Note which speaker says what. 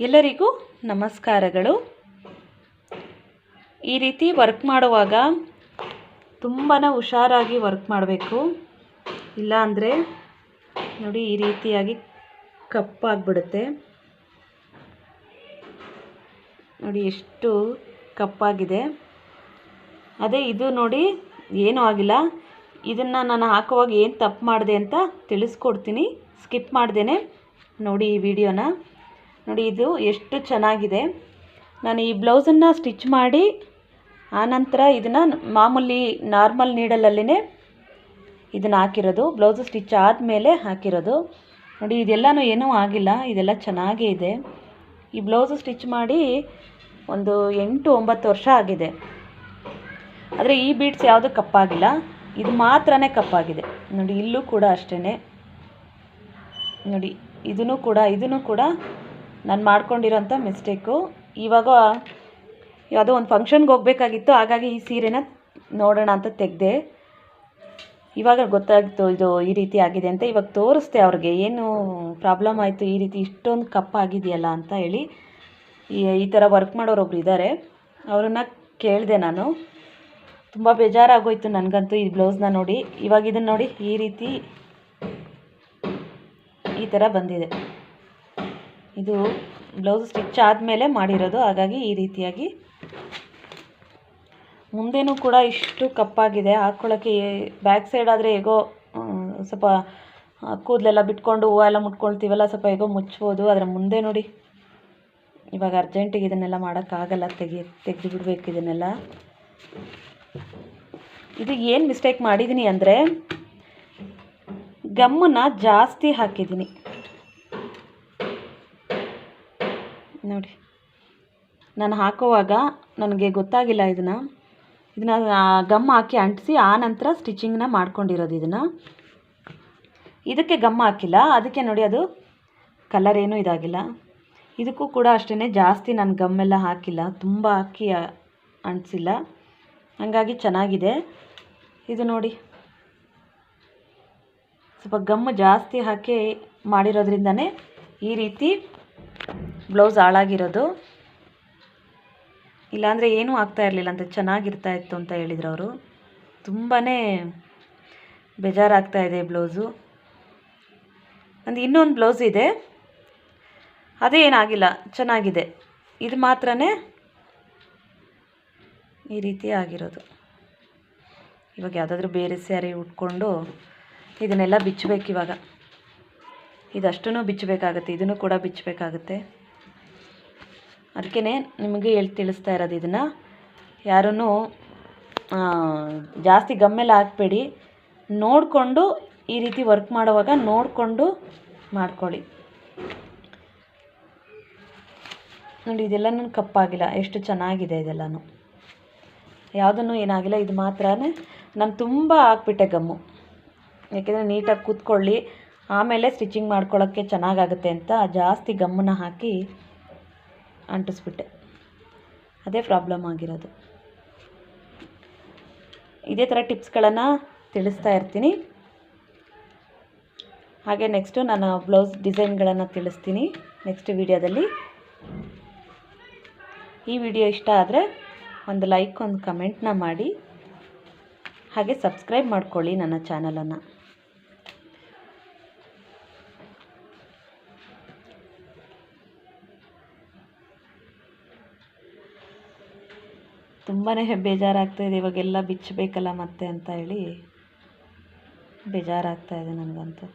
Speaker 1: ಎಲ್ಲರಿಗೂ ನಮಸ್ಕಾರಗಳು. ಈ ರೀತಿ ವರ್ಕ್ ಮಾಡುವಾಗ ತುಂಬಾ ಹುಷಾರಾಗಿ ವರ್ಕ್ ಮಾಡಬೇಕು. ಇಲ್ಲ ಅಂದರೆ ನೋಡಿ ಈ ರೀತಿಯಾಗಿ ಕಪ್ಪಾಗಿಬಿಡುತ್ತೆ. ನೋಡಿ ಎಷ್ಟು ಕಪ್ಪಾಗಿದೆ. ಅದೇ ಇದು ನೋಡಿ ಏನೂ ಆಗಿಲ್ಲ. ಇದನ್ನು ನಾನು ಹಾಕುವಾಗ ಏನು ತಪ್ಪು ಮಾಡಿದೆ ಅಂತ ತಿಳಿಸ್ಕೊಡ್ತೀನಿ, ಸ್ಕಿಪ್ ಮಾಡ್ದೇನೆ ನೋಡಿ ಈ ವಿಡಿಯೋನ. ನೋಡಿ ಇದು ಎಷ್ಟು ಚೆನ್ನಾಗಿದೆ. ನಾನು ಈ ಬ್ಲೌಸನ್ನು ಸ್ಟಿಚ್ ಮಾಡಿ ಆನಂತರ ಇದನ್ನು ಮಾಮೂಲಿ ನಾರ್ಮಲ್ ನೀಡಲಲ್ಲೇ ಇದನ್ನು ಹಾಕಿರೋದು. ಬ್ಲೌಸು ಸ್ಟಿಚ್ ಆದಮೇಲೆ ಹಾಕಿರೋದು. ನೋಡಿ ಇದೆಲ್ಲನೂ ಏನೂ ಆಗಿಲ್ಲ, ಇದೆಲ್ಲ ಚೆನ್ನಾಗೇ ಇದೆ. ಈ ಬ್ಲೌಸು ಸ್ಟಿಚ್ ಮಾಡಿ ಒಂದು 8-9 ವರ್ಷ ಆಗಿದೆ. ಆದರೆ ಈ ಬೀಡ್ಸ್ ಯಾವುದು ಕಪ್ಪಾಗಿಲ್ಲ, ಇದು ಮಾತ್ರನೇ ಕಪ್ಪಾಗಿದೆ. ನೋಡಿ ಇಲ್ಲೂ ಕೂಡ ಅಷ್ಟೇ. ನೋಡಿ ಇದನ್ನು ಕೂಡ ನಾನು ಮಾಡ್ಕೊಂಡಿರೋಂಥ ಮಿಸ್ಟೇಕು. ಇವಾಗ ಯಾವುದೋ ಒಂದು ಫಂಕ್ಷನ್ಗೆ ಹೋಗಬೇಕಾಗಿತ್ತು, ಹಾಗಾಗಿ ಈ ಸೀರೆನ ನೋಡೋಣ ಅಂತ ತೆಗೆದೆ. ಇವಾಗ ಗೊತ್ತಾಗಿತ್ತು ಇದು ಈ ರೀತಿ ಆಗಿದೆ ಅಂತ. ಇವಾಗ ತೋರಿಸ್ದೆ ಅವ್ರಿಗೆ ಏನು ಪ್ರಾಬ್ಲಮ್ ಆಯಿತು, ಈ ರೀತಿ ಇಷ್ಟೊಂದು ಕಪ್ಪಾಗಿದೆಯಲ್ಲ ಅಂತ ಹೇಳಿ. ಈ ಥರ ವರ್ಕ್ ಮಾಡೋರೊಬ್ರು ಇದ್ದಾರೆ, ಅವ್ರನ್ನ ಕೇಳಿದೆ ನಾನು. ತುಂಬ ಬೇಜಾರಾಗೋಯ್ತು ನನಗಂತೂ ಈ ಬ್ಲೌಸ್ನ ನೋಡಿ. ಇವಾಗ ಇದನ್ನು ನೋಡಿ ಈ ರೀತಿ ಈ ಥರ ಬಂದಿದೆ. ಇದು ಬ್ಲೌಸ್ ಸ್ಟಿಚ್ ಆದಮೇಲೆ ಮಾಡಿರೋದು, ಹಾಗಾಗಿ ಈ ರೀತಿಯಾಗಿ. ಮುಂದೆನೂ ಕೂಡ ಇಷ್ಟು ಕಪ್ಪಾಗಿದೆ. ಹಾಕ್ಕೊಳ್ಳೋಕ್ಕೆ ಬ್ಯಾಕ್ ಸೈಡ್ ಆದರೆ ಹೇಗೋ ಸ್ವಲ್ಪ ಕೂದಲೆಲ್ಲ ಬಿಟ್ಕೊಂಡು ಹೂವು ಎಲ್ಲ ಮುಟ್ಕೊಳ್ತೀವಲ್ಲ, ಸ್ವಲ್ಪ ಹೇಗೋ ಮುಚ್ಬೋದು. ಅದರ ಮುಂದೆ ನೋಡಿ ಇವಾಗ ಅರ್ಜೆಂಟಿಗೆ ಇದನ್ನೆಲ್ಲ ಮಾಡೋಕ್ಕಾಗಲ್ಲ, ತೆಗೆದು ಬಿಡಬೇಕು ಇದನ್ನೆಲ್ಲ. ಇದು ಏನು ಮಿಸ್ಟೇಕ್ ಮಾಡಿದ್ದೀನಿ ಅಂದರೆ ಗಮ್ಮನ್ನು ಜಾಸ್ತಿ ಹಾಕಿದ್ದೀನಿ. ನೋಡಿ ನಾನು ಹಾಕುವಾಗ ನನಗೆ ಗೊತ್ತಾಗಿಲ್ಲ, ಇದನ್ನು ಗಮ್ ಹಾಕಿ ಅಂಟಿಸಿ ಆನಂತರ ಸ್ಟಿಚಿಂಗ್ನ ಮಾಡ್ಕೊಂಡಿರೋದು. ಇದಕ್ಕೆ ಗಮ್ ಹಾಕಿಲ್ಲ, ಅದಕ್ಕೆ ನೋಡಿ ಅದು ಕಲರ್ ಏನೂ ಇದಾಗಿಲ್ಲ. ಇದಕ್ಕೂ ಕೂಡ ಅಷ್ಟೇ, ಜಾಸ್ತಿ ನಾನು ಗಮ್ಮೆಲ್ಲ ಹಾಕಿಲ್ಲ, ತುಂಬ ಹಾಕಿ ಅಂಟಿಸಿಲ್ಲ, ಹಾಗಾಗಿ ಚೆನ್ನಾಗಿದೆ. ಇದು ನೋಡಿ ಸ್ವಲ್ಪ ಗಮ್ಮು ಜಾಸ್ತಿ ಹಾಕಿ ಮಾಡಿರೋದ್ರಿಂದನೇ ಈ ರೀತಿ ಬ್ಲೌಸ್ ಹಾಳಾಗಿರೋದು. ಇಲ್ಲಾಂದರೆ ಏನೂ ಆಗ್ತಾ ಇರಲಿಲ್ಲ ಅಂತ, ಚೆನ್ನಾಗಿರ್ತಾ ಇತ್ತು ಅಂತ ಹೇಳಿದ್ರು ಅವರು. ತುಂಬಾ ಬೇಜಾರಾಗ್ತಾ ಇದೆ ಬ್ಲೌಸು. ಒಂದು ಇನ್ನೊಂದು ಬ್ಲೌಸ್ ಇದೆ, ಅದೇ ಏನಾಗಿಲ್ಲ, ಚೆನ್ನಾಗಿದೆ. ಇದು ಮಾತ್ರ ಈ ರೀತಿ ಆಗಿರೋದು. ಇವಾಗ ಯಾವುದಾದ್ರೂ ಬೇರೆ ಸ್ಯಾರಿ ಉಟ್ಕೊಂಡು ಇದನ್ನೆಲ್ಲ ಬಿಚ್ಚಬೇಕು. ಇವಾಗ ಇದಷ್ಟೂ ಬಿಚ್ಚಬೇಕಾಗತ್ತೆ, ಇದನ್ನು ಕೂಡ ಬಿಚ್ಚಬೇಕಾಗತ್ತೆ. ಅದಕ್ಕೇ ನಿಮಗೆ ತಿಳಿಸ್ತಾ ಇರೋದು. ಇದನ್ನು ಯಾರೂ ಜಾಸ್ತಿ ಗಮ್ಮೆಲ್ಲ ಹಾಕಬೇಡಿ, ನೋಡಿಕೊಂಡು ಈ ರೀತಿ ವರ್ಕ್ ಮಾಡುವಾಗ ನೋಡಿಕೊಂಡು ಮಾಡ್ಕೊಳ್ಳಿ. ನೋಡಿ ಇದೆಲ್ಲನೂ ಕಪ್ಪಾಗಿಲ್ಲ, ಎಷ್ಟು ಚೆನ್ನಾಗಿದೆ ಇದೆಲ್ಲನೂ, ಯಾವುದನ್ನು ಏನಾಗಿಲ್ಲ. ಇದು ಮಾತ್ರ ನಾನು ತುಂಬ ಹಾಕ್ಬಿಟ್ಟೆ ಗಮ್ಮು, ಯಾಕೆಂದರೆ ನೀಟಾಗಿ ಕೂತ್ಕೊಳ್ಳಿ, ಆಮೇಲೆ ಸ್ಟಿಚಿಂಗ್ ಮಾಡ್ಕೊಳ್ಳೋಕ್ಕೆ ಚೆನ್ನಾಗಾಗುತ್ತೆ ಅಂತ ಜಾಸ್ತಿ ಗಮ್ಮನ್ನು ಹಾಕಿ ಅಂಟಿಸ್ಬಿಟ್ಟೆ. ಅದೇ ಪ್ರಾಬ್ಲಮ್ ಆಗಿರೋದು. ಇದೇ ಥರ ಟಿಪ್ಸ್ಗಳನ್ನು ತಿಳಿಸ್ತಾ ಇರ್ತೀನಿ. ಹಾಗೆ ನೆಕ್ಸ್ಟು ನಾನು ಬ್ಲೌಸ್ ಡಿಸೈನ್ಗಳನ್ನು ತಿಳಿಸ್ತೀನಿ ನೆಕ್ಸ್ಟ್ ವಿಡಿಯೋದಲ್ಲಿ. ಈ ವಿಡಿಯೋ ಇಷ್ಟ ಆದರೆ ಒಂದು ಲೈಕ್, ಒಂದು ಕಮೆಂಟ್ನ ಮಾಡಿ, ಹಾಗೆ ಸಬ್ಸ್ಕ್ರೈಬ್ ಮಾಡ್ಕೊಳ್ಳಿ ನನ್ನ ಚಾನಲನ್ನು. ತುಂಬಾ ಬೇಜಾರಾಗ್ತಾಯಿದೆ, ಇವಾಗೆಲ್ಲ ಬಿಚ್ಚಬೇಕಲ್ಲ ಮತ್ತೆ ಅಂತ ಹೇಳಿ ಬೇಜಾರಾಗ್ತಾಯಿದೆ ನನಗಂತೂ.